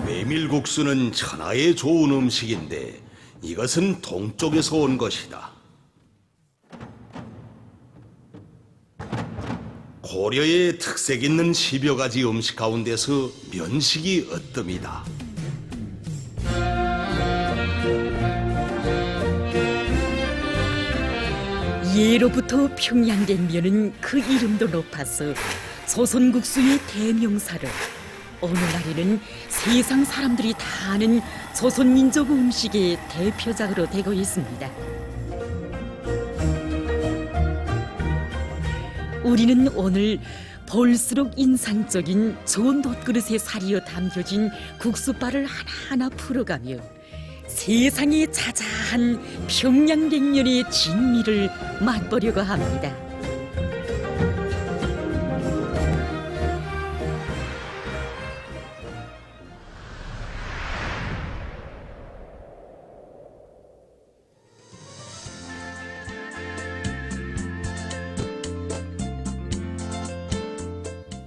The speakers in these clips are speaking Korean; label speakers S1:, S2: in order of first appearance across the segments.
S1: 메밀국수는 천하의 좋은 음식인데 이것은 동쪽에서 온 것이다. 고려의 특색 있는 10여 가지 음식 가운데서 면식이 으뜸이다.
S2: 예로부터 평양냉면은 그 이름도 높아서 조선국수의 대명사로 어느 날에는 세상 사람들이 다 아는 조선민족 음식의 대표작으로 되고 있습니다. 우리는 오늘 볼수록 인상적인 좋은 돗그릇에 사리어 담겨진 국수발을 하나하나 풀어가며 세상에 자자한 평양냉면의 진미를 맛보려고 합니다.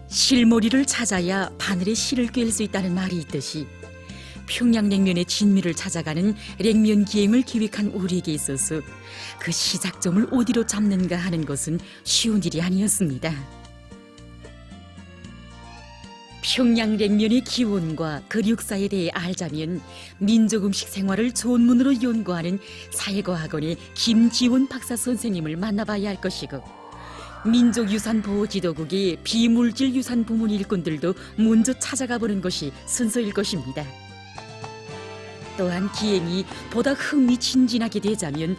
S2: 실모리를 찾아야 바늘에 실을 꿰을 수 있다는 말이 있듯이 평양냉면의 진미를 찾아가는 냉면 기행을 기획한 우리에게 있어서 그 시작점을 어디로 잡는가 하는 것은 쉬운 일이 아니었습니다. 평양냉면의 기원과 그 역사에 대해 알자면 민족음식 생활을 전문으로 연구하는 사회과학원의 김지원 박사 선생님을 만나봐야 할 것이고 민족유산보호지도국의 비물질 유산 부문 일꾼들도 먼저 찾아가 보는 것이 순서일 것입니다. 또한 기행이 보다 흥미진진하게 되자면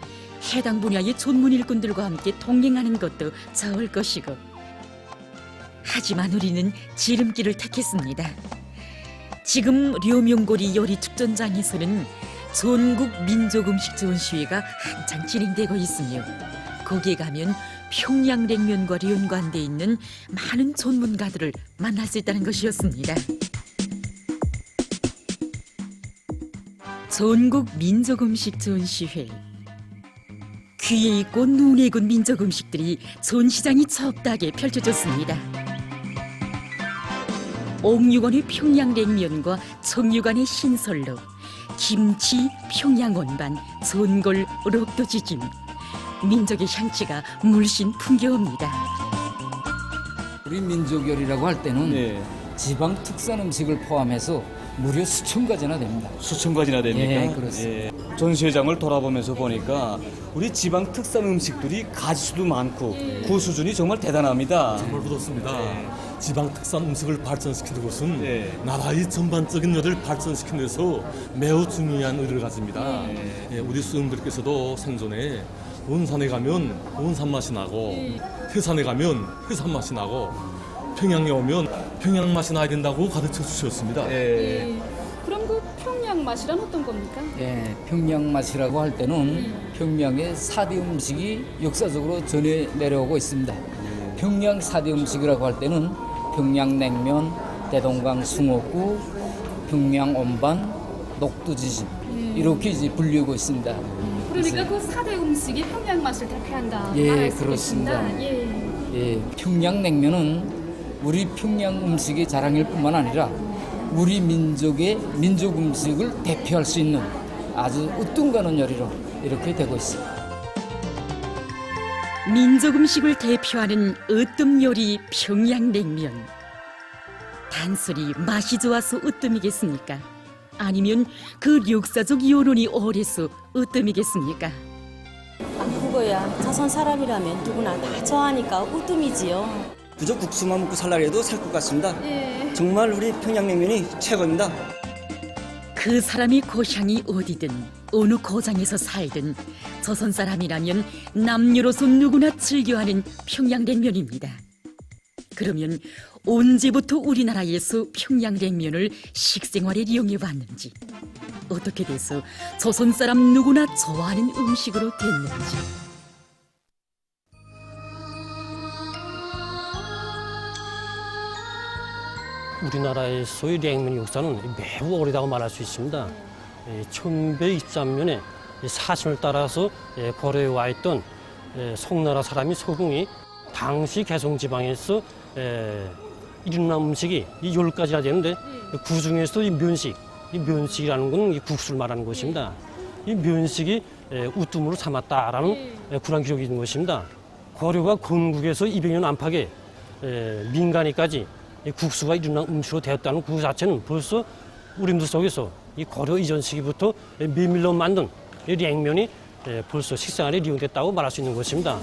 S2: 해당 분야의 전문 일꾼들과 함께 동행하는 것도 좋을 것이고 하지만 우리는 지름길을 택했습니다. 지금 료명고리 요리축전장에서는 전국 민족음식 전시회가 한창 진행되고 있으며 거기에 가면 평양냉면과 연관돼 있는 많은 전문가들을 만날 수 있다는 것이었습니다. 전국 민족음식 전시회. 귀에 익고 눈에 익은 민족음식들이 전시장이 첩다하게 펼쳐졌습니다. 옥류관의 평양냉면과 청류관의 신설로, 김치, 평양원반, 전골, 록도지짐. 민족의 향취가 물씬 풍겨옵니다.
S3: 우리 민족요리라고 할 때는 지방 특산 음식을 포함해서 무려 수천 가지나 됩니다.
S4: 수천 가지나 됩니까?
S3: 예, 그렇습니다.
S4: 전시회장을 돌아보면서 보니까 우리 지방 특산 음식들이 가지수도 많고 그 수준이 정말 대단합니다.
S5: 정말 그렇습니다. 지방 특산 음식을 발전시키는 것은 나라의 전반적인 요리를 발전시키는 데서 매우 중요한 의미를 가집니다. 우리 수영들께서도 생존에 원산에 가면 원산 맛이 나고 해산에 가면 해산 맛이 나고 평양에 오면 평양 맛이 나야 된다고 가르쳐 주셨습니다.
S6: 그럼 그 평양 맛이란 어떤 겁니까?
S3: 평양 맛이라고 할 때는 평양의 4대 음식이 역사적으로 전해 내려오고 있습니다. 평양 4대 음식이라고 할 때는 평양냉면, 대동강 숭어국, 평양원반, 녹두지짐 이렇게 이제 불리고 있습니다.
S6: 그러니까 그 4대 음식이 평양 맛을 대표한다.
S3: 그렇습니다. 평양냉면은 우리 평양 음식의 자랑일 뿐만 아니라 우리 민족의 민족 음식을 대표할 수 있는 아주 으뜸가는 요리로 이렇게 되고 있습니다.
S2: 민족 음식을 대표하는 으뜸 요리 평양냉면. 단순히 맛이 좋아서 으뜸이겠습니까? 아니면 그 역사적 요론이 오래서 으뜸이겠습니까?
S7: 그거야. 조선 사람이라면 누구나 다 좋아하니까 으뜸이지요.
S8: 그저 국수만 먹고 살라 해도 살 것 같습니다. 정말 우리 평양냉면이 최고입니다.
S2: 그 사람이 고향이 어디든 어느 고장에서 살든 조선 사람이라면 남녀로서 누구나 즐겨하는 평양냉면입니다. 그러면 언제부터 우리나라에서 평양냉면을 식생활에 이용해왔는지, 어떻게 돼서 조선 사람 누구나 좋아하는 음식으로 됐는지.
S9: 우리나라의 소위 냉면 역사는 매우 오래다고 말할 수 있습니다. 1123년에 사신을 따라서 고려에 와 있던 송나라 사람이 서궁이 당시 개성 지방에서 일어난 음식이 이 10가지나 되는데 그 중에서 이 면식이라는 건 이 국수를 말하는 것입니다. 이 면식이 우뜸으로 삼았다라는 군한 기록이 있는 것입니다. 고려가 건국에서 200년 안팎에 민간이까지 이 국수가 일어난 음식으로 되었다는 그 자체는 벌써 우리들 속에서 이 고려 이전 시기부터 메밀로 만든 이 냉면이 벌써 식생활에 이용됐다고 말할 수 있는 것입니다.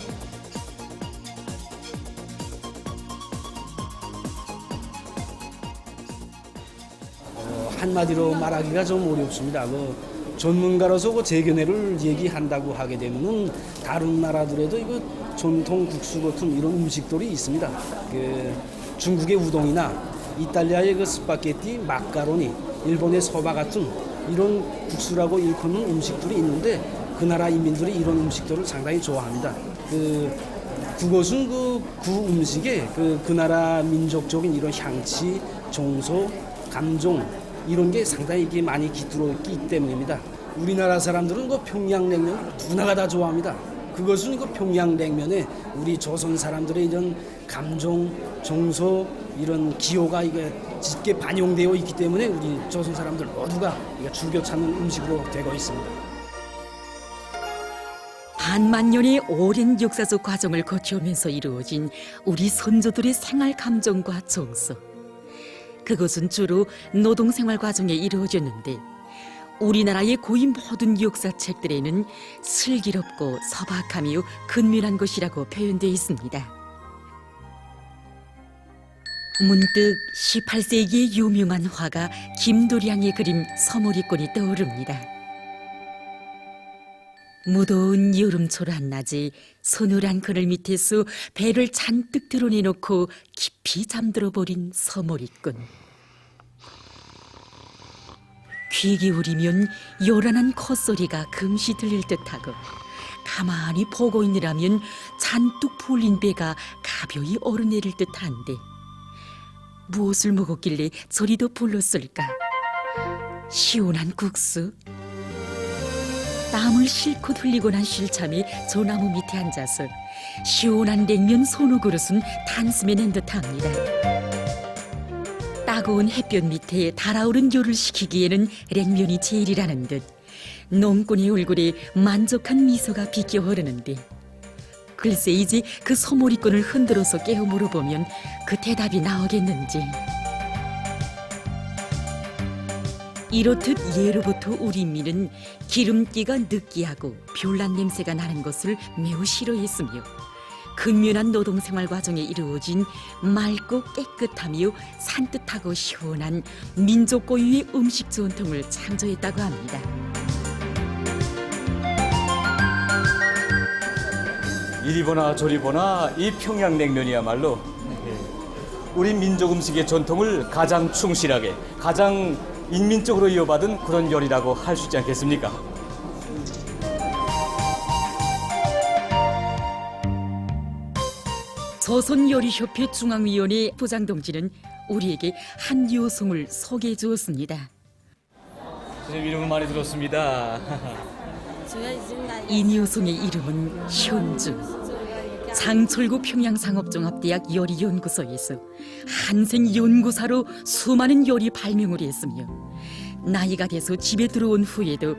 S10: 한마디로 말하기가 좀 어렵습니다. 전문가로서 제 견해를 얘기한다고 하게 되면은 다른 나라들에도 이거 전통 국수 같은 이런 음식들이 있습니다. 중국의 우동이나 이탈리아의 스파게티, 마카로니, 일본의 소바 같은 이런 국수라고 일컫는 음식들이 있는데 그 나라 인민들이 이런 음식들을 상당히 좋아합니다. 그것은 그 음식에 그 나라 민족적인 이런 향치, 정서, 감정 이런 게 상당히 이게 많이 깃들어 있기 때문입니다. 우리나라 사람들은 평양냉면 누나가 다 좋아합니다. 그것은 평양냉면에 우리 조선 사람들의 이런 감정, 정서, 이런 기호가 이게 짙게 반영되어 있기 때문에 우리 조선 사람들 모두가 즐겨 찾는 음식으로 되고 있습니다.
S2: 반만 년의 오랜 역사적 과정을 거쳐오면서 이루어진 우리 선조들의 생활 감정과 정서. 그것은 주로 노동생활 과정에 이루어졌는데 우리나라의 고인 모든 역사책들에는 슬기롭고 소박하며 근면한 것이라고 표현되어 있습니다. 문득 18세기의 유명한 화가 김도량이 그린 서머리꾼이 떠오릅니다. 무더운 여름철 한낮에 서늘한 그늘 밑에서 배를 잔뜩 드러내놓고 깊이 잠들어 버린 서머리꾼. 귀 기울이면 요란한 콧소리가 금시 들릴 듯하고 가만히 보고 있느라면 잔뜩 풀린 배가 가벼이 오르내릴 듯한데 무엇을 먹었길래 저리도 불렀을까? 시원한 국수? 땀을 실컷 흘리고 난 실참에 저 나무 밑에 앉아서 시원한 냉면 소노 그릇은 단숨에 낸 듯합니다. 따가운 햇볕 밑에 달아오른 요를 식히기에는 냉면이 제일이라는 듯 농꾼의 얼굴에 만족한 미소가 비껴 흐르는데 글쎄 이제 그 소머리꾼을 흔들어서 깨어 물어보면 그 대답이 나오겠는지. 이렇듯 예로부터 우리 민은 기름기가 느끼하고 별난 냄새가 나는 것을 매우 싫어했으며 근면한 노동생활 과정에 이루어진 맑고 깨끗하며 산뜻하고 시원한 민족 고유의 음식 전통을 창조했다고 합니다.
S4: 이리 보나 저리 보나 이 평양냉면이야말로 우리 민족 음식의 전통을 가장 충실하게 가장 인민적으로 이어받은 그런 요리라고 할 수 있지 않겠습니까?
S2: 조선요리협회 중앙위원회 부장동지는 우리에게 한 요송을 소개해 주었습니다.
S4: 선생님 이름은 많이 들었습니다.
S2: 이 요송의 이름은 현주. 장철구 평양상업종합대학 요리연구소에서 한생연구사로 수많은 요리 발명을 했으며 나이가 돼서 집에 들어온 후에도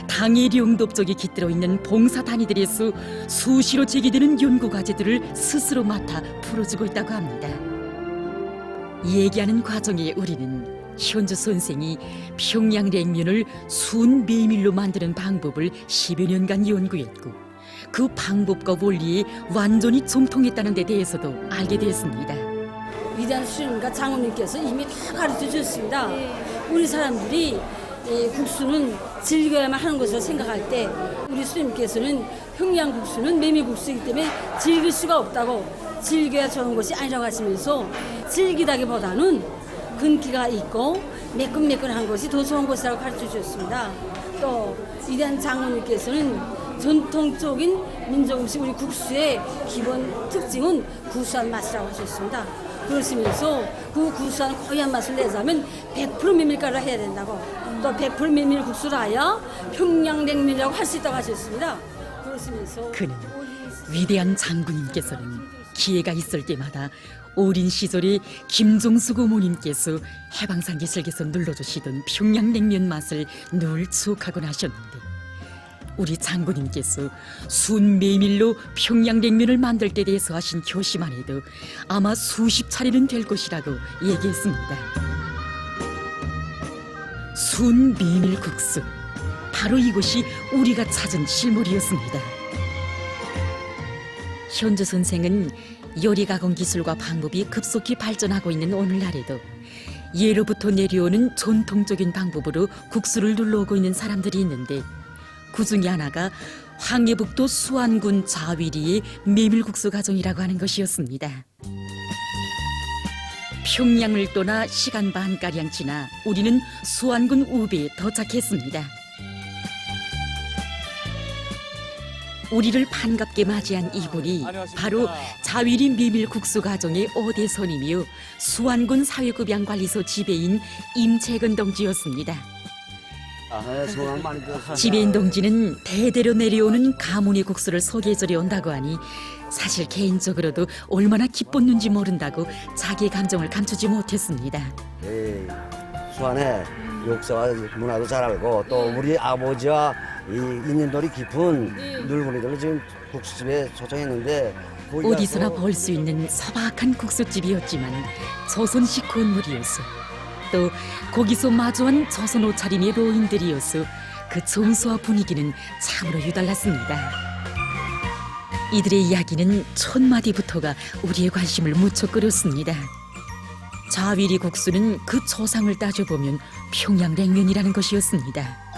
S2: 당의 영독적이 깃들어 있는 봉사단위들에서 수시로 제기되는 연구과제들을 스스로 맡아 풀어주고 있다고 합니다. 얘기하는 과정에 우리는 현주 선생이 평양냉면을 순 메밀로 만드는 방법을 10여 년간 연구했고 그 방법과 원리에 완전히 정통했다는 데 대해서도 알게 됐습니다.
S7: 위대한 수령님과 장모님께서 이미 다 가르쳐 주셨습니다. 우리 사람들이 국수는 즐겨야만 하는 것을 생각할 때 우리 수령님께서는 평양국수는 메밀국수이기 때문에 즐길 수가 없다고 즐겨야 좋은 것이 아니라고 하시면서 즐기다기보다는 근기가 있고 매끈매끈한 것이 더 좋은 것이라고 가르쳐 주셨습니다. 또 위대한 장모님께서는 전통적인 민족음식 우리 국수의 기본 특징은 구수한 맛이라고 하셨습니다. 그러시면서 그 구수한 고유한 맛을 내자면 100% 메밀가루를 해야 된다고 또 100% 메밀 국수를 하여 평양냉면이라고 할 수 있다고 하셨습니다. 그러시면서
S2: 그는 위대한 장군님께서는 기회가 있을 때마다 어린 시절에 김종수 고모님께서 해방산기슭에서 눌러주시던 평양냉면 맛을 늘 추억하곤 하셨는데, 우리 장군님께서 순 메밀로 평양냉면을 만들 때 대해서 하신 교시만 해도 아마 수십 차례는 될 것이라고 얘기했습니다. 순 메밀국수, 바로 이것이 우리가 찾은 실물이었습니다. 현주 선생은 요리 가공 기술과 방법이 급속히 발전하고 있는 오늘날에도 예로부터 내려오는 전통적인 방법으로 국수를 눌러오고 있는 사람들이 있는데, 그 중에 하나가 황해북도 수안군 자위리의 메밀국수 가정이라고 하는 것이었습니다. 평양을 떠나 시간 반가량 지나 우리는 수안군 우배에 도착했습니다. 우리를 반갑게 맞이한 이분이 바로 자위리 메밀국수 가정의 5대 손이며 수안군 사회급양관리소 지배인 임채근 동지였습니다. 지배인 동지는 대대로 내려오는 가문의 국수를 소개해주려 온다고 하니 사실 개인적으로도 얼마나 기뻤는지 모른다고 자기의 감정을 감추지 못했습니다.
S11: 수안의 역사와 문화도 잘 알고 또 우리 아버지와 이 인연돌이 깊은 늙은이들을 지금 국수집에 초청했는데,
S2: 어디서나 볼 수 있는 소박한 국수집이었지만 조선식 건물이었어. 또 거기서 마주한 조선 옷차림의 노인들이었어. 그 정서와 분위기는 참으로 유달랐습니다. 이들의 이야기는 첫 마디부터가 우리의 관심을 무척 끌었습니다. 자위리 국수는 그 조상을 따져보면 평양냉면이라는 것이었습니다.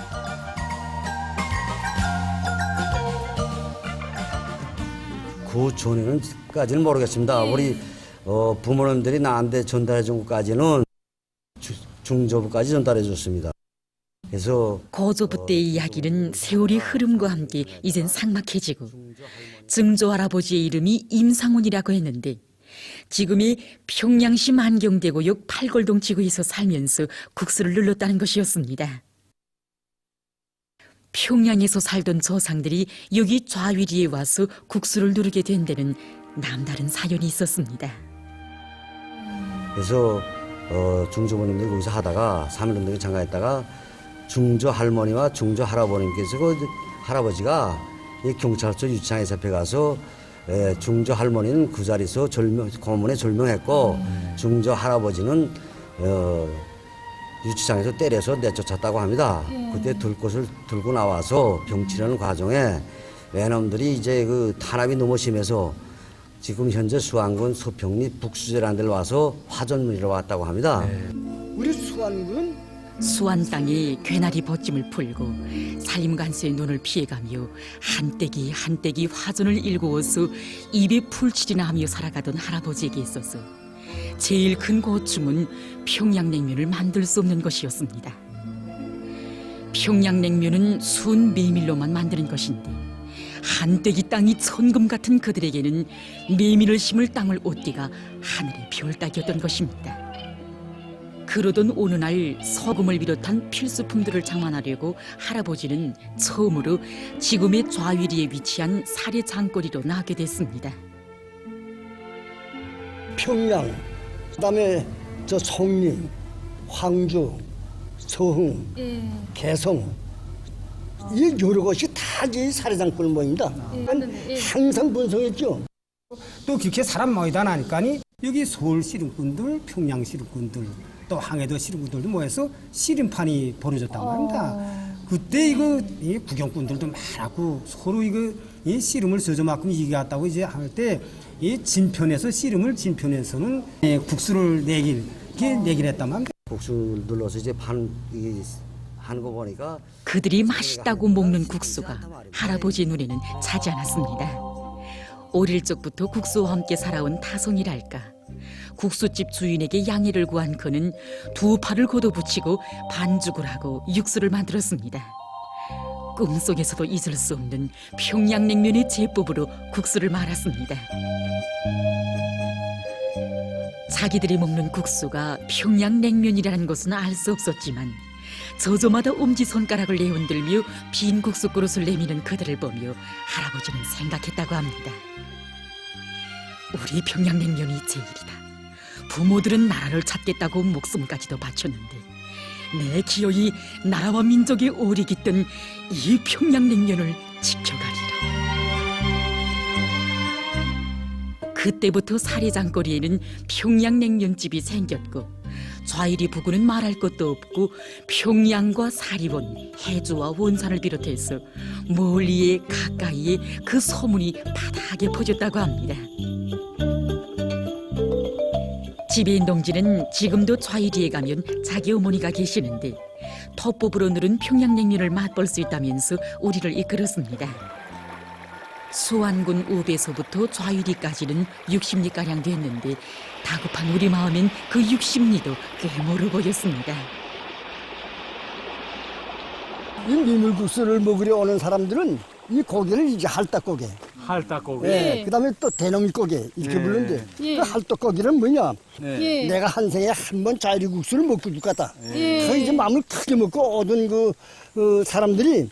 S11: 그 전에는까지는 모르겠습니다. 우리 부모님들이 나한테 전달해 준 것까지는 중조부까지 전달해 줬습니다. 그래서
S2: 고조부 때의 이야기는 세월의 흐름과 함께 이젠 삭막해지고, 증조 할아버지의 이름이 임상훈이라고 했는데 지금의 평양시 만경대구역 팔골동 지구에서 살면서 국수를 눌렀다는 것이었습니다. 평양에서 살던 조상들이 여기 좌위리에 와서 국수를 누르게 된 데는 남다른 사연이 있었습니다.
S11: 그래서 중조부님들이 거기서 하다가 3일 정도 장가했다가 중조 할머니와 중조 할아버님께서 그 할아버지가 이 경찰서 유치장에 잡혀가서 중조 할머니는 그 자리에서 고문에 절명했고 중조 할아버지는 유치장에서 때려서 내쫓았다고 합니다. 그때 들꽃을 들고 나와서 병치려는 과정에 외놈들이 이제 그 탄압이 너무 심해서 지금 현재 수안군 서평리 북수제라는 데를 와서 화전문이로 왔다고 합니다.
S12: 우리 수안군
S2: 수안 땅에 괴나리 벗짐을 풀고 살림간수의 눈을 피해가며 한떼기 한떼기 화전을 일구어서 입에 풀칠이나 하며 살아가던 할아버지에게 있어서 제일 큰 고충은 평양냉면을 만들 수 없는 것이었습니다. 평양냉면은 순 메밀로만 만드는 것인데 한떼기 땅이 천금 같은 그들에게는 메밀을 심을 땅을 얻기가 하늘의 별 따기였던 것입니다. 그러던 어느 날 소금을 비롯한 필수품들을 장만하려고 할아버지는 처음으로 지금의 좌위리에 위치한 사례 장거리로 나가게 됐습니다.
S12: 평양, 그다음에 저 송림, 황주, 서흥, 개성 이 여러 곳이 다 이 사례장골 모입니다. 항상 번성했죠.
S13: 또 그렇게 사람 모이다 나니까 여기 서울 씨름꾼들, 평양 씨름꾼들, 또 항해도 씨름꾼들도 모여서 씨름판이 벌어졌단 말입니다. 그때 이거 이 구경꾼들도 많았고 서로 이거 이 씨름을 서저만큼 이겨갔다고 이제 할 때 이 진편에서 씨름을 진편에서는 국수를 내길 했단 말입니다.
S11: 국수 눌러서 이제 하는 거 보니까
S2: 그들이 맛있다고 먹는 국수가 할아버지 눈에는 차지 않았습니다. 어릴 적부터 국수와 함께 살아온 타성이랄까. 국수집 주인에게 양해를 구한 그는 두 팔을 걷어붙이고 반죽을 하고 육수를 만들었습니다. 꿈속에서도 잊을 수 없는 평양냉면의 제법으로 국수를 말았습니다. 자기들이 먹는 국수가 평양냉면이라는 것은 알 수 없었지만 저저마다 엄지손가락을 내흔들며 빈 국수 그릇을 내미는 그들을 보며 할아버지는 생각했다고 합니다. 우리 평양냉면이 제일이다. 부모들은 나라를 찾겠다고 목숨까지도 바쳤는데 내 기어이 나라와 민족의 오리 깃든 이 평양냉면을 지켜가리라. 그때부터 사리장거리에는 평양냉면집이 생겼고 좌일이 부구는 말할 것도 없고 평양과 사리원, 해주와 원산을 비롯해서 멀리에 가까이에 그 소문이 바닥에 퍼졌다고 합니다. 지배인 동지는 지금도 좌일이에 가면 자기 어머니가 계시는데 톱밥으로 누른 평양냉면을 맛볼 수 있다면서 우리를 이끌었습니다. 수안군 우배서부터 좌유리까지는 60리가량 됐는데 다급한 우리 마음엔 그 60리도 꽤 멀어 보였습니다.
S12: 이 민물국수를 먹으러 오는 사람들은 이 고기를 이제 할딱고개.
S4: 할딱고기.
S12: 네. 그다음에 또 대놈이고개 이렇게
S4: 네.
S12: 부르는데
S6: 예.
S12: 그 할딱고기는 뭐냐?
S6: 예.
S12: 내가 한 생에 한 번 좌유리국수를 먹고 죽겠다.
S6: 예.
S12: 그 이제 마음을 크게 먹고 오던 그 사람들이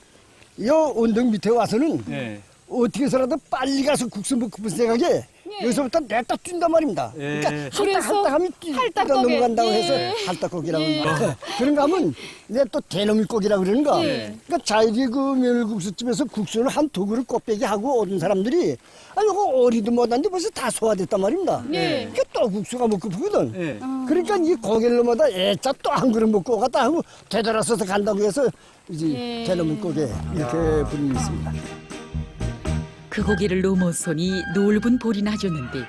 S12: 이 언덕 밑에 와서는
S4: 네.
S12: 어떻게 해서라도 빨리 가서 국수 먹고 싶은 생각에 여기서부터 냈다 뛴단 말입니다. 그러니까 할딱하면 뛰다 넘어간다고 해서 할딱고기라고 합니다. 그런가 하면 내 또 대놈이고기라고 그러는가. 그러니까 자기 그 면을국수집에서 국수를 한 두 그릇 곱빼기 하고 오던 사람들이 이거 오리도 못한데 벌써 다 소화됐단 말입니다. 그러니까 또 국수가 먹고 싶거든. 그러니까 이 고개를 넘어다 애짜 또 한 그릇 먹고 오갔다 하고 되돌아서서 간다고 해서 이제 대놈이고기 이렇게 부르고 있습니다.
S2: 그 고개를 넘어서니 넓은 볼이 나졌는데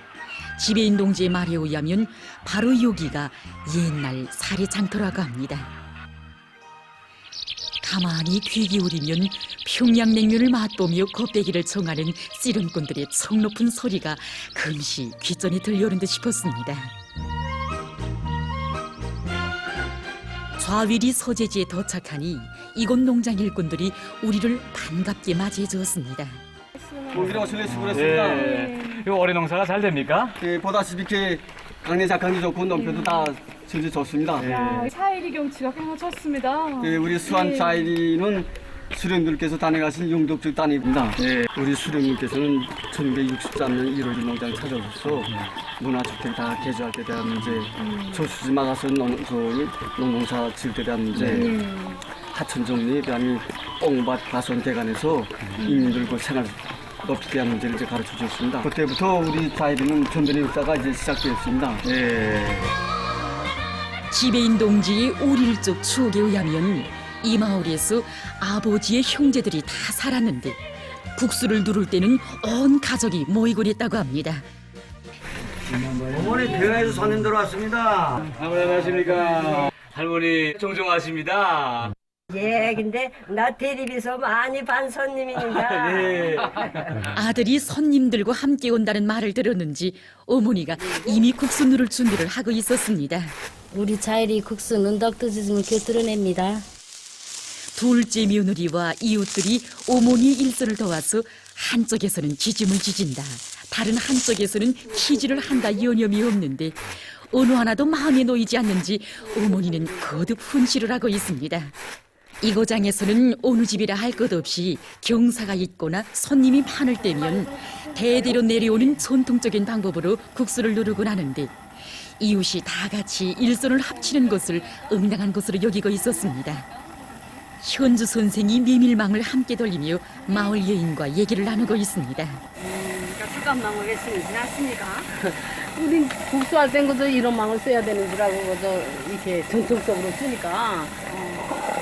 S2: 지배인 동지의 말에 의하면 바로 여기가 옛날 사리장터라고 합니다. 가만히 귀 기울이면 평양냉면을 맛보며 곱빼기를 청하는 씨름꾼들의 청 높은 소리가 금시 귓전에 들려오는 듯 싶었습니다. 좌위리 서재지에 도착하니 이곳 농장 일꾼들이 우리를 반갑게 맞이해 주었습니다.
S8: 우리가 원래 수고했습니다.
S4: 이 올해 농사가 잘 됩니까?
S8: 보다시피 이렇게 강내 작황이 좋고 농표도 다 전체 좋습니다.
S6: 사일이 경치가 굉장히 좋습니다.
S8: 우리 수안 좌일이는 수령들께서 다녀가신 용덕적 단위입니다. 우리 수령님께서는 1963년 1월 농장 찾아오셔서 문화주택 다 개조할 때 대한 문제, 저수지 막아서 농농사 지을 때 대한 문제, 하천 정리, 그다음에 뽕밭 가선 대간에서 인민들 그 생활 높이게 대한 문제를 이제 가르쳐 주셨습니다. 그때부터 우리 좌일이는 전변의 역사가 이제 시작되었습니다.
S2: 지배인 동지의 오릴적 추억에 의하면 이 마을에서 아버지의 형제들이 다 살았는데 국수를 누를 때는 온 가족이 모이곤 했다고 합니다.
S11: 어머니 병에서 손님 들어왔습니다.
S4: 아버지 안녕하십니까. 할머니 정정하십니다.
S14: 예, 근데 나 대리비서 많이 반 손님입니다.
S4: 네.
S2: 아들이 손님들과 함께 온다는 말을 들었는지 어머니가 이미 국수 누를 준비를 하고 있었습니다.
S7: 우리 자일이 국수는 덕드지을 곁들여냅니다.
S2: 둘째 며느리와 이웃들이 어머니의 일손을 도와서 한쪽에서는 지짐을 지진다, 다른 한쪽에서는 키질을 한다 여념이 없는데 어느 하나도 마음에 놓이지 않는지 어머니는 거듭 훈시를 하고 있습니다. 이 고장에서는 어느 집이라 할 것 없이 경사가 있거나 손님이 많을 때면 대대로 내려오는 전통적인 방법으로 국수를 누르곤 하는데 이웃이 다 같이 일손을 합치는 것을 응당한 것으로 여기고 있었습니다. 현주 선생이 메밀망을 함께 돌리며 마을 여인과 얘기를 나누고 있습니다.
S7: 수감망을 왜 쓰는지 아십니까? 우린 국수할 땐 그저 이런 망을 써야 되는 줄 알고 그저 이렇게 전통적으로 쓰니까.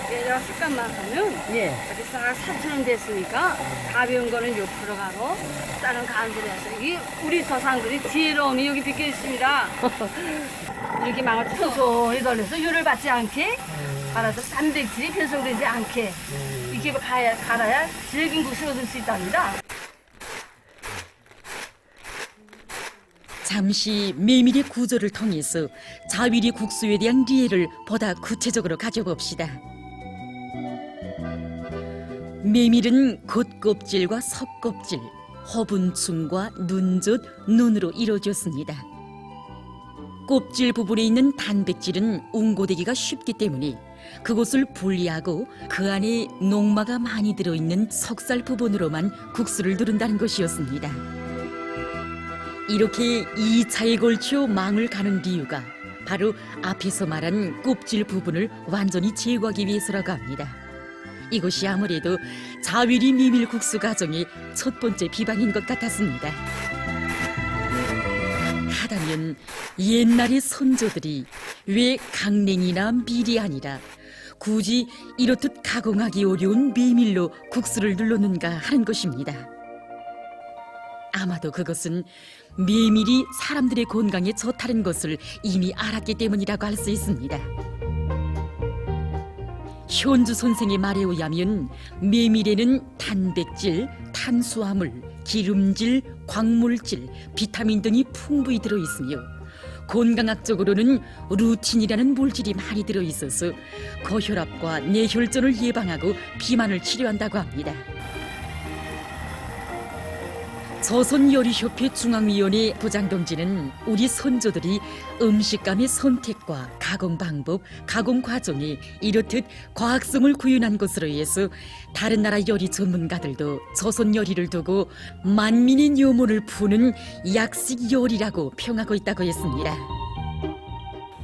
S7: 얘가 습관만 하면 여기 싹 사처럼 됐으니까 가벼운 거는 옆으로 가고 다른 간수로 해서 이게 우리 조상들이 지혜로움이 여기 비껴 있습니다. 이렇게 망을 천천히 돌려서 열을 받지 않게 갈아서 단백질이 변성되지 않게 이렇게 갈아야 질긴 국수를 얻을 수 있답니다.
S2: 잠시 메밀의 구조를 통해서 자위리 국수에 대한 이해를 보다 구체적으로 가져봅시다. 메밀은 겉껍질과 속껍질, 허분충과 눈젓, 눈으로 이루어졌습니다. 껍질 부분에 있는 단백질은 웅고되기가 쉽기 때문에 그것을 분리하고 그 안에 녹마가 많이 들어있는 속살 부분으로만 국수를 누른다는 것이었습니다. 이렇게 2차에 걸쳐 망을 가는 이유가 바로 앞에서 말한 껍질 부분을 완전히 제거하기 위해서라고 합니다. 이것이 아무래도 자위리 메밀국수 가정의 첫 번째 비방인 것 같았습니다. 하다면 옛날의 선조들이 왜 강냉이나 밀이 아니라 굳이 이렇듯 가공하기 어려운 메밀로 국수를 눌렀는가 하는 것입니다. 아마도 그것은 메밀이 사람들의 건강에 좋다는 것을 이미 알았기 때문이라고 할 수 있습니다. 현주 선생의 말에 의하면 메밀에는 단백질, 탄수화물, 기름질, 광물질, 비타민 등이 풍부히 들어있으며 건강학적으로는 루틴이라는 물질이 많이 들어있어서 고혈압과 뇌혈전을 예방하고 비만을 치료한다고 합니다. 조선요리협회 중앙위원회 부장동지는 우리 선조들이 음식감의 선택과 가공 방법, 가공 과정에 이렇듯 과학성을 구현한 것으로 해서 다른 나라 요리 전문가들도 조선 요리를 두고 만민의 요문을 푸는 약식 요리라고 평하고 있다고 했습니다.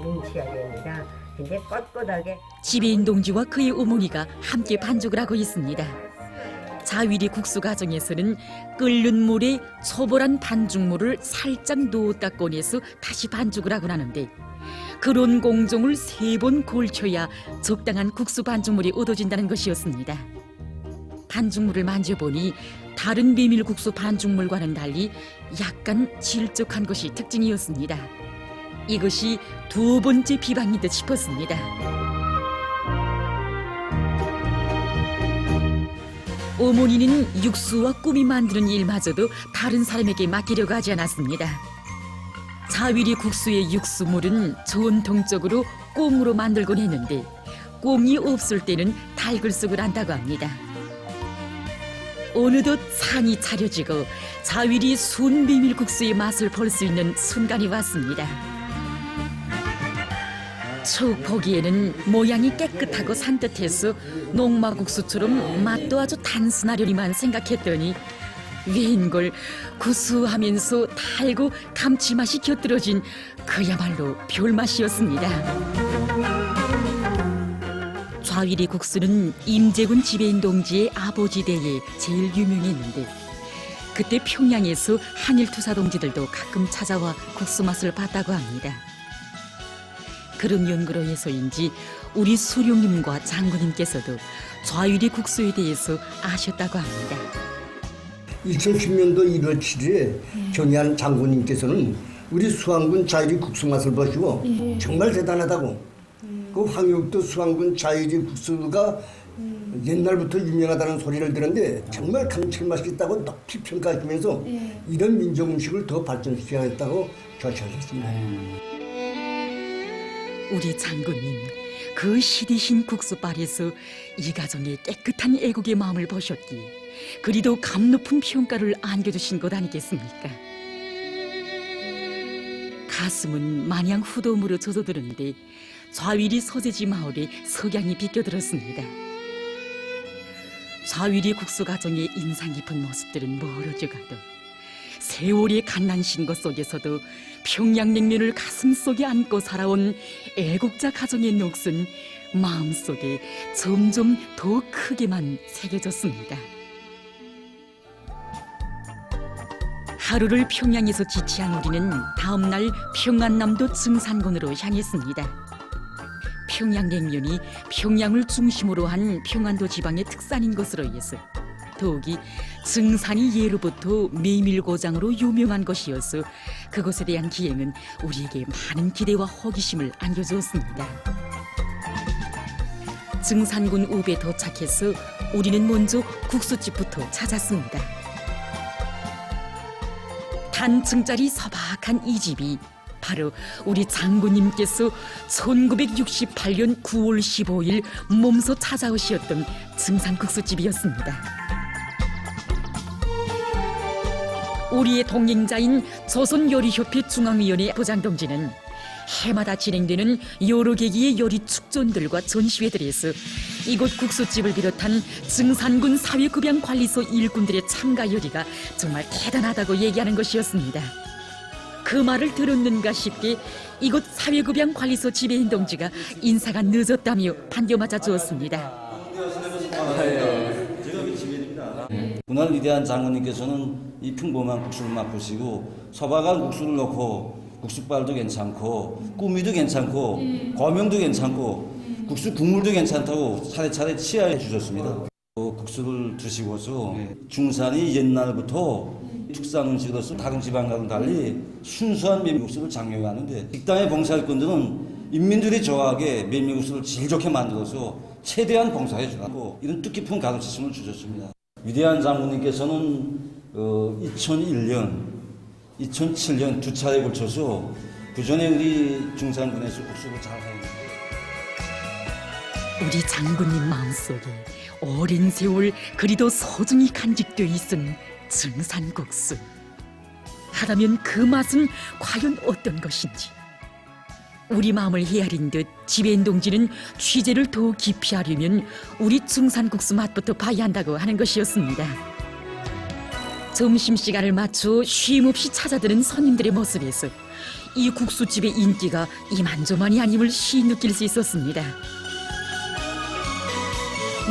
S14: 눈치가 됩니다. 이제 꼿꼿하게
S2: 지배인 동지와 그의 어머니가 함께 반죽을 하고 있습니다. 자위리 국수 가정에서는 끓는 물에 초벌한 반죽물을 살짝 넣었다 꺼내서 다시 반죽을 하곤 하는데 그런 공정을 3번 걸쳐야 적당한 국수 반죽물이 얻어진다는 것이었습니다. 반죽물을 만져보니 다른 메밀국수 반죽물과는 달리 약간 질적한 것이 특징이었습니다. 이것이 2번째 비방인 듯 싶었습니다. 어머니는 육수와 꾸미 만드는 일마저도 다른 사람에게 맡기려고 하지 않았습니다. 자위리 국수의 육수물은 전통적으로 꽁으로 만들곤 했는데 꽁이 없을 때는 달글쑥을 한다고 합니다. 어느덧 산이 차려지고 자위리 순 메밀국수의 맛을 볼 수 있는 순간이 왔습니다. 쭉 보기에는 모양이 깨끗하고 산뜻해서 농마국수처럼 맛도 아주 단순하려니만 생각했더니 웬걸 구수하면서 달고 감칠맛이 곁들여진 그야말로 별맛이었습니다. 좌위리 국수는 임재군 지배인 동지의 아버지 대에 제일 유명했는데 그때 평양에서 한일투사 동지들도 가끔 찾아와 국수 맛을 봤다고 합니다. 그런 연구로 해서인지 우리 수룡님과 장군님께서도 좌위리 국수에 대해서 아셨다고 합니다.
S12: 2010년도 1월 7일에 경의한 장군님께서는 우리 수안군 좌위리 국수 맛을 보시고 정말 대단하다고 그 황유도 수안군 좌위리 국수가 옛날부터 유명하다는 소리를 들었는데 정말 감칠맛이 있다고 높이 평가하시면서 이런 민족 음식을 더 발전시켜야겠다고 결심하셨습니다.
S2: 우리 장군님, 그 시디신 국수빨에서 이 가정의 깨끗한 애국의 마음을 보셨기에 그리도 감 높은 평가를 안겨주신 것 아니겠습니까? 가슴은 마냥 후덤으로 젖어드는데 좌위리 서재지 마을에 석양이 비껴들었습니다. 좌위리 국수 가정의 인상 깊은 모습들은 멀어져 가도 세월의 갓난신 것 속에서도 평양냉면을 가슴속에 안고 살아온 애국자 가정의 녹슨 마음속에 점점 더 크게만 새겨졌습니다. 하루를 평양에서 지체한 우리는 다음 날 평안남도 증산군으로 향했습니다. 평양냉면이 평양을 중심으로 한 평안도 지방의 특산인 것으로 해서 더욱이 증산이 예로부터 메밀고장으로 유명한 것이어서 그것에 대한 기행은 우리에게 많은 기대와 호기심을 안겨주었습니다. 증산군 읍에 도착해서 우리는 먼저 국수집부터 찾았습니다. 단층짜리 서박한 이 집이 바로 우리 장군님께서 1968년 9월 15일 몸소 찾아오셨던 증산국수집이었습니다. 우리의 동행자인 조선요리협회 중앙위원회 부장동지는 해마다 진행되는 여러 계기의 요리 축전들과 전시회들에서 이곳 국수집을 비롯한 증산군 사회급양관리소 일꾼들의 참가 요리가 정말 대단하다고 얘기하는 것이었습니다. 그 말을 들었는가 싶게 이곳 사회급양관리소 지배인 동지가 인사가 늦었다며 반겨맞아 주었습니다.
S15: 그날 위대한 장군님께서는 이 평범한 국수를 맛보시고 서바간 국수를 넣고 국수빨도 괜찮고 꾸미도 괜찮고 거명도 괜찮고 국수 국물도 괜찮다고 차례차례 치하해 주셨습니다. 국수를 드시고서 중산이 옛날부터 특산 음식으로서 다른 지방과는 달리 순수한 메밀국수를 장려하는데 식당의 봉사일꾼들은 인민들이 좋아하게 메밀국수를 질 좋게 만들어서 최대한 봉사해 주라고 이런 뜻깊은 가르침을 주셨습니다. 위대한 장군님께서는 2001년, 2007년 두 차례에 걸쳐서 그전에 우리 중산군에서 국수를 잘 해냈는데
S2: 우리 장군님 마음속에 오랜 세월 그리도 소중히 간직되어 있은 증산국수. 하다면 그 맛은 과연 어떤 것인지. 우리 마음을 헤아린 듯 지배인 동지는 취재를 더욱 깊이 하려면 우리 증산국수 맛부터 봐야 한다고 하는 것이었습니다. 점심시간을 맞춰 쉼없이 찾아드는 손님들의 모습에서 이 국수집의 인기가 이만저만이 아님을 시 느낄 수 있었습니다.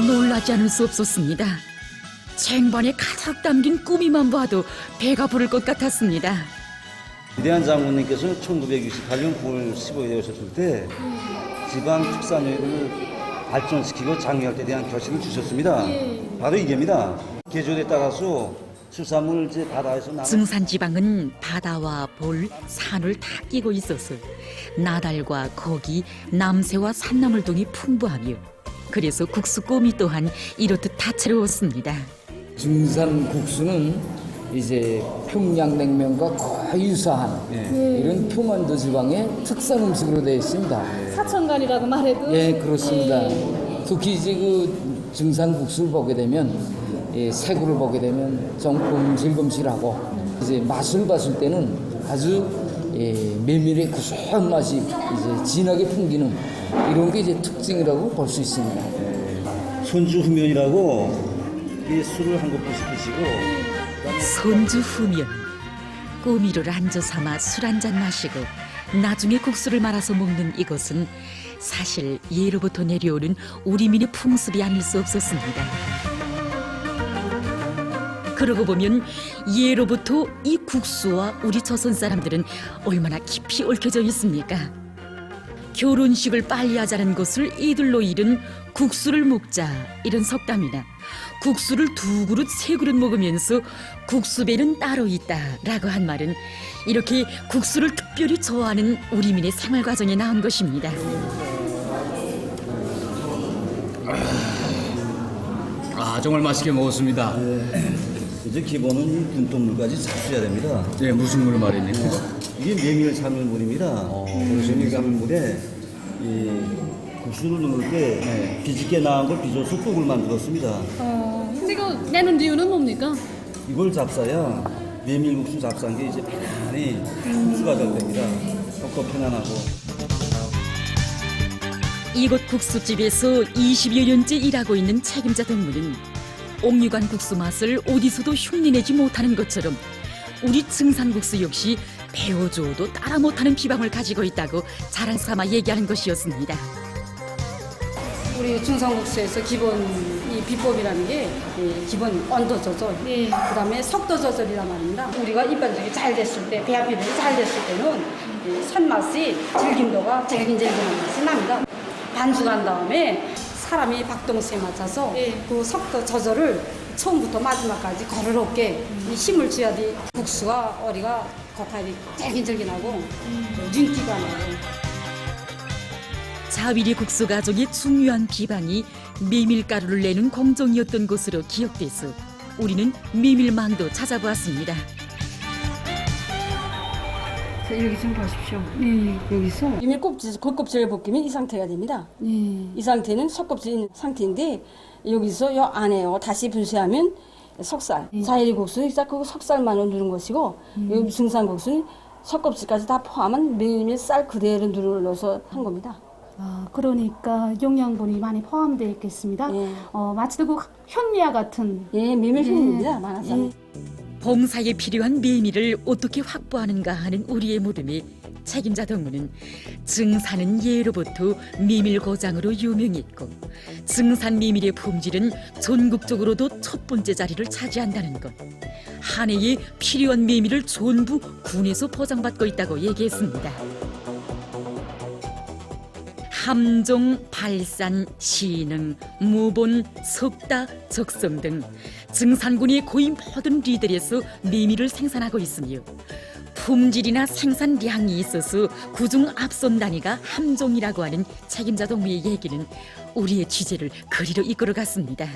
S2: 놀라지 않을 수 없었습니다. 쟁반에 가득 담긴 꾸미만 봐도 배가 부를 것 같았습니다.
S15: 위대한 장군님께서는 1968년 9월 15일에 오셨을 때 지방 특산요리를 발전시키고 장려할 때 대한 결심을 주셨습니다. 바로 이게입니다. 계절에 따라서 수산물 바다에서 나는
S2: 증산지방은 바다와 볼, 산을 다 끼고 있어서 나달과 고기, 남새와 산나물 등이 풍부하며 그래서 국수 꾸미 또한 이렇듯 다채로웠습니다.
S3: 증산국수는 이제 평양냉면과 거의 유사한 이런 평안도 지방의 특산 음식으로 되어 있습니다.
S6: 사천간이라고 말해도.
S3: 예, 그렇습니다. 특히 이제 그 증산국수를 보게 되면 색으로 보게 되면 좀 금실금실하고 이제 맛을 봤을 때는 아주 메밀의 구수한 맛이 이제 진하게 풍기는 이런 게 이제 특징이라고 볼 수 있습니다.
S15: 손주후면이라고 이 술을 한 곳씩 드시고
S2: 손주후면, 꾸미를 안주 삼아 술 한잔 마시고 나중에 국수를 말아서 먹는 이것은 사실 예로부터 내려오는 우리민의 풍습이 아닐 수 없었습니다. 그러고 보면 예로부터 이 국수와 우리 조선 사람들은 얼마나 깊이 얽혀져 있습니까? 결혼식을 빨리 하자는 것을 이들로 잃은 국수를 먹자 이런 속담이나 국수를 2그릇 3그릇 먹으면서 국수배는 따로 있다라고 한 말은 이렇게 국수를 특별히 좋아하는 우리민의 생활 과정에 나온 것입니다.
S3: 정말 맛있게 먹었습니다.
S15: 이제 기본은 군동물까지 잡수셔야 됩니다.
S3: 네, 무슨 물 말입니까?
S15: 이게 메밀 삶은 물입니다. 메밀 삶은 물에 이 국수를 넣을 때 비집게 나은 걸 빚어서 떡을 만들었습니다.
S6: 근데 이거 내는 이유는 뭡니까?
S15: 이걸 잡사야 메밀국수 잡사한 게 이제 편안히 국수가 잘 됩니다. 더 편안하고.
S2: 이곳 국수집에서 20여 년째 일하고 있는 책임자 동무는 옥류관 국수 맛을 어디서도 흉내내지 못하는 것처럼 우리 증산국수 역시 배워줘도 따라 못하는 비방을 가지고 있다고 자랑 삼아 얘기하는 것이었습니다.
S7: 우리 증산국수에서 기본 이 비법이라는 게 기본 온도 조절, 그다음에 속도 조절이란 말입니다. 우리가 입안속이 잘 됐을 때, 배합이 잘 됐을 때는 손맛이 질긴도가 질긴질긴한 맛이 납니다. 반죽한 다음에 사람이 박동수에 맞춰서 그 속도 조절을 처음부터 마지막까지 거르롭게 힘을 줘야지 국수가 어리가 고칼이 질긴질긴하고 윤기가 나고.
S2: 자위리 국수 가족의 중요한 비방이 메밀가루를 내는 공정이었던 것으로 기억돼서 우리는 메밀망도 찾아보았습니다.
S7: 여기 좀 보십시오. 여기서 메밀 겉껍질을 벗기면 이 상태가 됩니다. 이 상태는 속껍질이 있는 상태인데 여기서 요 안에요 다시 분쇄하면 속살. 자위리 국수는 그 속살만을 누른 것이고 이 증산국수는 속껍질까지 다 포함한 메밀 쌀 그대로 눌러서 한 겁니다.
S6: 그러니까 영양분이 많이 포함되어 있겠습니다. 마치 그 현미와 같은.
S7: 메밀 현미입니다. 많아서.
S2: 봉사에 필요한 메밀을 어떻게 확보하는가 하는 우리의 물음에 책임자 동무는 증산은 예로부터 메밀 고장으로 유명했고 증산 메밀의 품질은 전국적으로도 첫 번째 자리를 차지한다는 것, 한 해에 필요한 메밀을 전부 군에서 보장받고 있다고 얘기했습니다. 함종, 발산, 신흥, 무본, 석다, 적성 등 증산군의 거의 모든 리들에서 메밀을 생산하고 있으며 품질이나 생산량이 있어서 그중 앞선 단위가 함종이라고 하는 책임자 동무의 얘기는 우리의 취재를 그리로 이끌어갔습니다.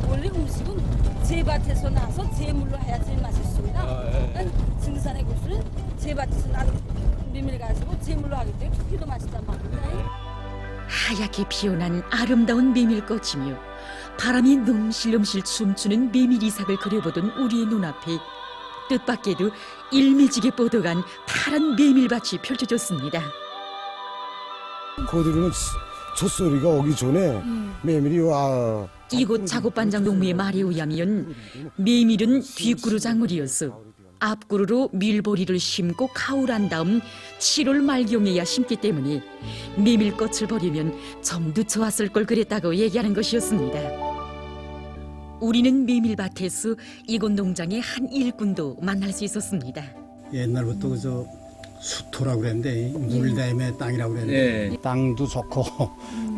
S7: 원래 음식은 제 밭에서 나서 제물로 해야 제일 맛있습니다. 증산의 국수는 제 밭에서 나는 메밀 가지고 제물로 하기 때문에 커피도 맛있단 말입니다.
S2: 하얗게 피어난 아름다운 메밀꽃이며 바람이 넘실넘실 춤추는 메밀 이삭을 그려보던 우리의 눈앞에 뜻밖에도 일미지게 뻗어간 파란 메밀밭이 펼쳐졌습니다.
S12: 고들이는 촛소리가 오기 전에 메밀이 와.
S2: 이곳 작업반장 동무의 말에 의하면 메밀은 뒷구루 작물이어서 앞구루로 밀보리를 심고 가을한 다음 7월 말경에야 심기 때문에 메밀꽃을 보려면 좀 늦춰왔을 걸 그랬다고 얘기하는 것이었습니다. 우리는 메밀밭에서 이곳 농장의 한 일꾼도 만날 수 있었습니다.
S16: 옛날부터 그저 수토라고 그랬는데 물다음에 땅이라고 그랬는데 땅도 좋고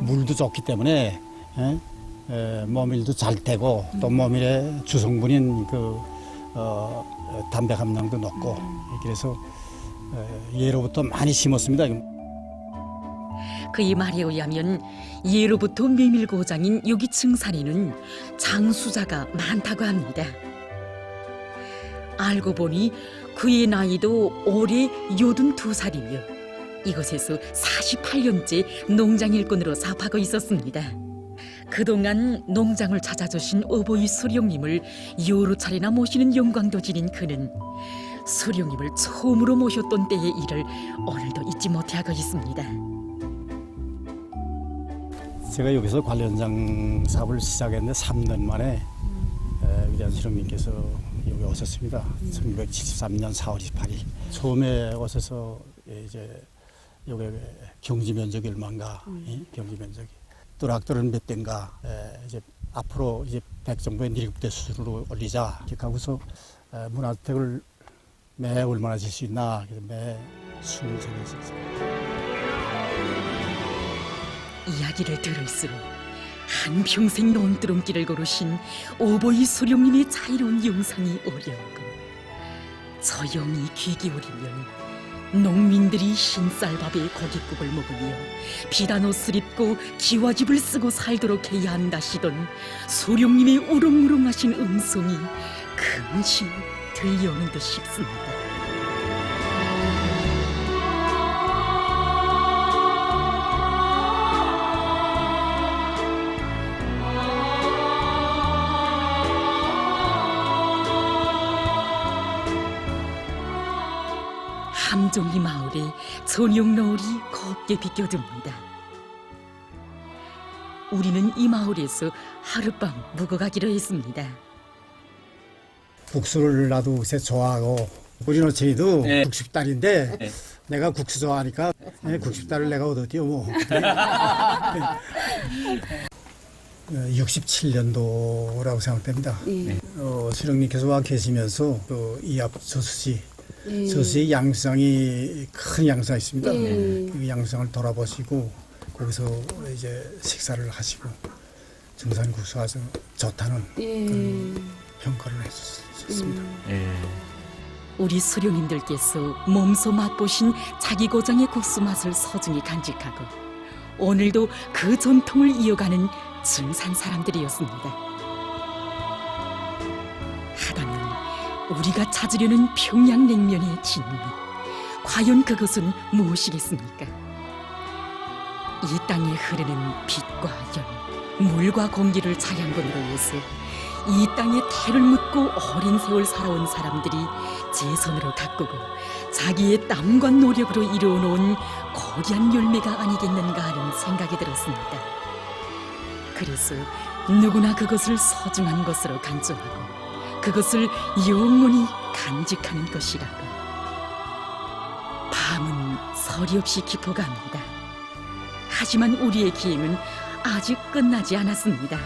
S16: 물도 좋기 때문에 모밀도 잘 되고 또 모밀의 주성분인 담배 함량도 높고 그래서 예로부터 많이 심었습니다.
S2: 그의 말에 의하면 예로부터 메밀 고장인 여기 증산에는 장수자가 많다고 합니다. 알고 보니 그의 나이도 올해 82살이며 이곳에서 48년째 농장 일꾼으로 사업하고 있었습니다. 그동안 농장을 찾아주신 어버이 수령님을 여러 차례나 모시는 영광도 지닌 그는 수령님을 처음으로 모셨던 때의 일을 오늘도 잊지 못하고 있습니다.
S16: 제가 여기서 관련장 사업을 시작했는데 3년 만에 위대한 수령님께서 여기 오셨습니다. 1973년 4월 28일. 처음에 오셔서 이제 여기 경지 면적이 얼마인가, 경지 면적이. 또락또는 몇 대인가, 이제 앞으로 이제 백정부의 일급대 수준으로 올리자. 이렇게 하고서 문화주택을 매 얼마나 질 수 있나, 그래서 매 20세를 졌어요.
S2: 이야기를 들을수록 한평생 논두렁길을 걸으신 오보이 수령님의 자유로운 영상이 어려운군. 조용히 귀 기울이면 농민들이 흰쌀밥에 고깃국을 먹으며 비단 옷을 입고 기와집을 쓰고 살도록 해야 한다시던 수령님의 우렁우렁하신 음성이 금시 들려오는 듯 싶습니다. 함종이 마을에 저녁 노을이 곱게 비껴듭니다. 우리는 이 마을에서 하룻밤 묵어가기로 했습니다.
S16: 국수를 나도 요새 좋아하고 우리 노천이도 국수딸인데 내가 국수 좋아하니까 국수딸을 내가 얻었디요 뭐. 67년도라고 생각됩니다. 수령님께서 와 계시면서 이앞 저수지 저수지의 양상이 큰 양상이 있습니다. 그 양상을 돌아보시고 거기서 이제 식사를 하시고 증산국수 아주 좋다는 그런 평가를 해주셨습니다.
S2: 우리 수령님들께서 몸소 맛보신 자기 고장의 국수 맛을 소중히 간직하고 오늘도 그 전통을 이어가는 증산 사람들이었습니다. 하다면 우리가 찾으려는 평양냉면의 진미, 과연 그것은 무엇이겠습니까? 이 땅에 흐르는 빛과 연, 물과 공기를 자양분으로 해서 이 땅에 태를 묻고 오랜 세월 살아온 사람들이 제 손으로 가꾸고 자기의 땀과 노력으로 이루어놓은 고귀한 열매가 아니겠는가 하는 생각이 들었습니다. 그래서 누구나 그것을 소중한 것으로 간주하고 그것을 영원히 간직하는 것이라고. 밤은 서리 없이 깊어갑니다. 하지만 우리의 기행은 아직 끝나지 않았습니다.